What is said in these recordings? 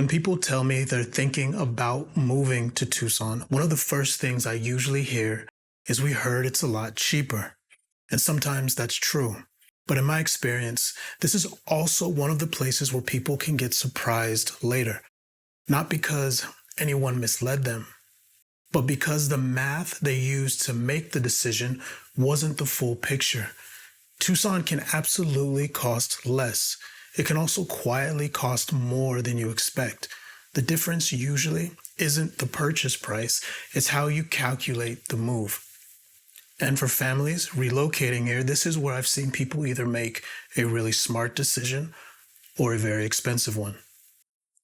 When people tell me they're thinking about moving to Tucson, one of the first things I usually hear is we heard it's a lot cheaper. And sometimes that's true. But in my experience, this is also one of the places where people can get surprised later. Not because anyone misled them, but because the math they used to make the decision wasn't the full picture. Tucson can absolutely cost less. It can also quietly cost more than you expect. The difference usually isn't the purchase price, it's how you calculate the move. And for families relocating here, this is where I've seen people either make a really smart decision or a very expensive one.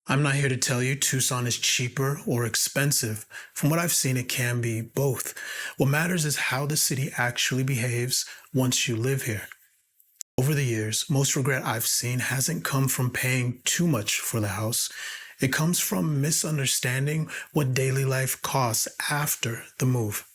I'm not here to tell you Tucson is cheaper or expensive. From what I've seen, it can be both. What matters is how the city actually behaves once you live here. Over the years, most regret I've seen hasn't come from paying too much for the house. It comes from misunderstanding what daily life costs after the move.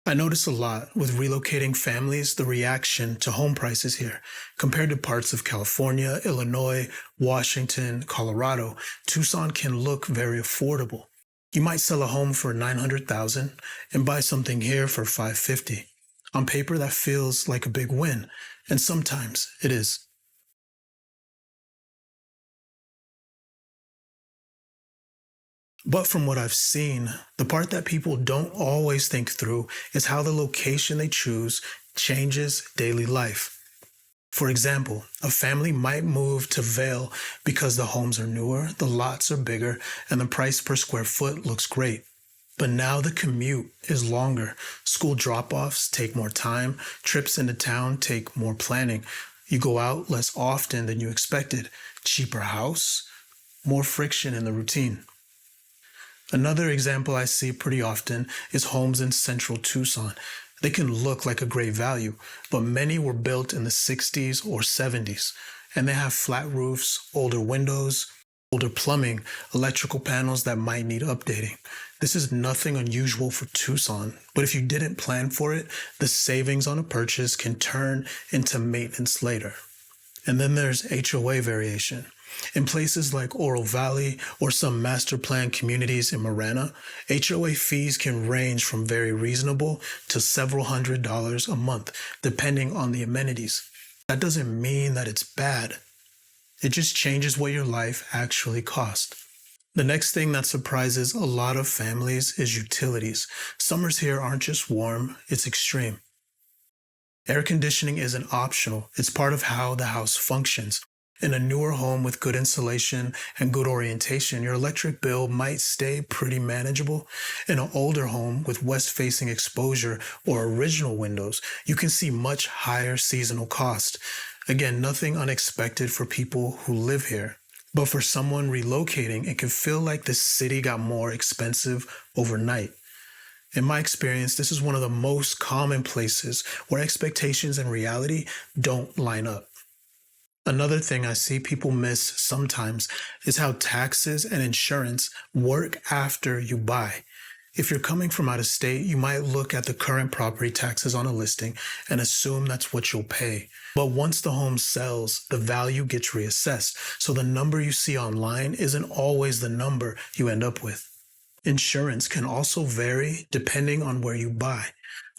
I notice a lot with relocating families the reaction to home prices here. Compared to parts of California, Illinois, Washington, Colorado, Tucson can look very affordable. You might sell a home for $900,000 and buy something here for $550. On paper, that feels like a big win, and sometimes it is. But from what I've seen, the part that people don't always think through is how the location they choose changes daily life. For example, a family might move to Vail because the homes are newer, the lots are bigger, and the price per square foot looks great. But now the commute is longer. School drop-offs take more time, trips into town take more planning. You go out less often than you expected. Cheaper house, more friction in the routine. Another example I see pretty often is homes in central Tucson. They can look like a great value, but many were built in the 60s or 70s, and they have flat roofs, older windows, older plumbing, electrical panels that might need updating. This is nothing unusual for Tucson, but if you didn't plan for it, the savings on a purchase can turn into maintenance later. And then there's HOA variation. In places like Oro Valley or some master plan communities in Marana, HOA fees can range from very reasonable to several $100s a month, depending on the amenities. That doesn't mean that it's bad. It just changes what your life actually costs. The next thing that surprises a lot of families is utilities. Summers here aren't just warm, it's extreme. Air conditioning isn't optional, it's part of how the house functions. In a newer home with good insulation and good orientation, your electric bill might stay pretty manageable. In an older home with west-facing exposure or original windows, you can see much higher seasonal cost. Again, nothing unexpected for people who live here. But for someone relocating, it can feel like the city got more expensive overnight. In my experience, this is one of the most common places where expectations and reality don't line up. Another thing I see people miss sometimes is how taxes and insurance work after you buy. If you're coming from out of state, you might look at the current property taxes on a listing and assume that's what you'll pay. But once the home sells, the value gets reassessed, so the number you see online isn't always the number you end up with. Insurance can also vary depending on where you buy.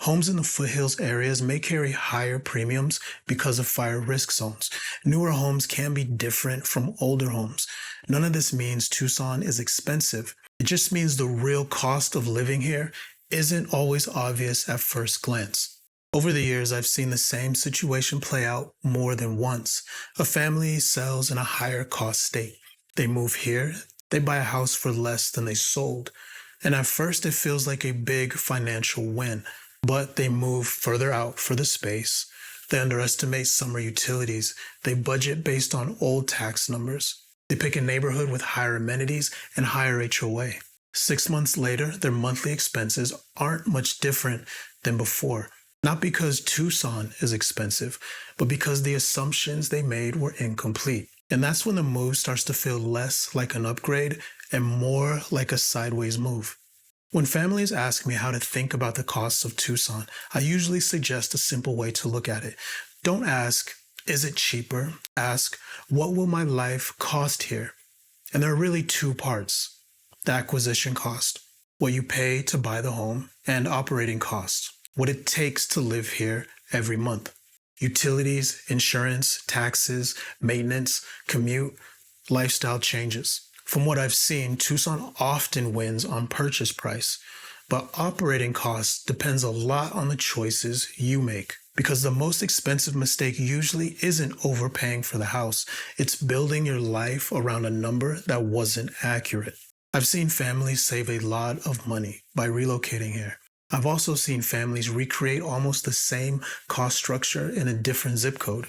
Homes in the foothills areas may carry higher premiums because of fire risk zones. Newer homes can be different from older homes. None of this means Tucson is expensive. It just means the real cost of living here isn't always obvious at first glance. Over the years, I've seen the same situation play out more than once. A family sells in a higher cost state. They move here, they buy a house for less than they sold. And at first, it feels like a big financial win. But they move further out for the space. They underestimate summer utilities. They budget based on old tax numbers. They pick a neighborhood with higher amenities and higher HOA. 6 months later, their monthly expenses aren't much different than before. Not because Tucson is expensive, but because the assumptions they made were incomplete. And that's when the move starts to feel less like an upgrade and more like a sideways move. When families ask me how to think about the costs of Tucson, I usually suggest a simple way to look at it. Don't ask, Is it cheaper? Ask, what will my life cost here? And there are really two parts: the acquisition cost, what you pay to buy the home, and operating costs, what it takes to live here every month. Utilities, insurance, taxes, maintenance, commute, lifestyle changes. From what I've seen, Tucson often wins on purchase price, but operating costs depends a lot on the choices you make. Because the most expensive mistake usually isn't overpaying for the house, it's building your life around a number that wasn't accurate. I've seen families save a lot of money by relocating here. I've also seen families recreate almost the same cost structure in a different zip code.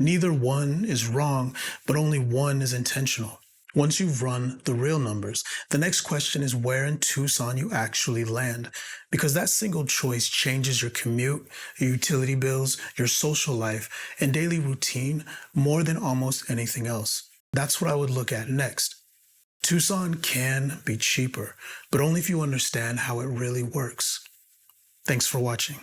Neither one is wrong, but only one is intentional. Once you've run the real numbers, the next question is where in Tucson you actually land, because that single choice changes your commute, your utility bills, your social life, and daily routine more than almost anything else. That's what I would look at next. Tucson can be cheaper, but only if you understand how it really works. Thanks for watching.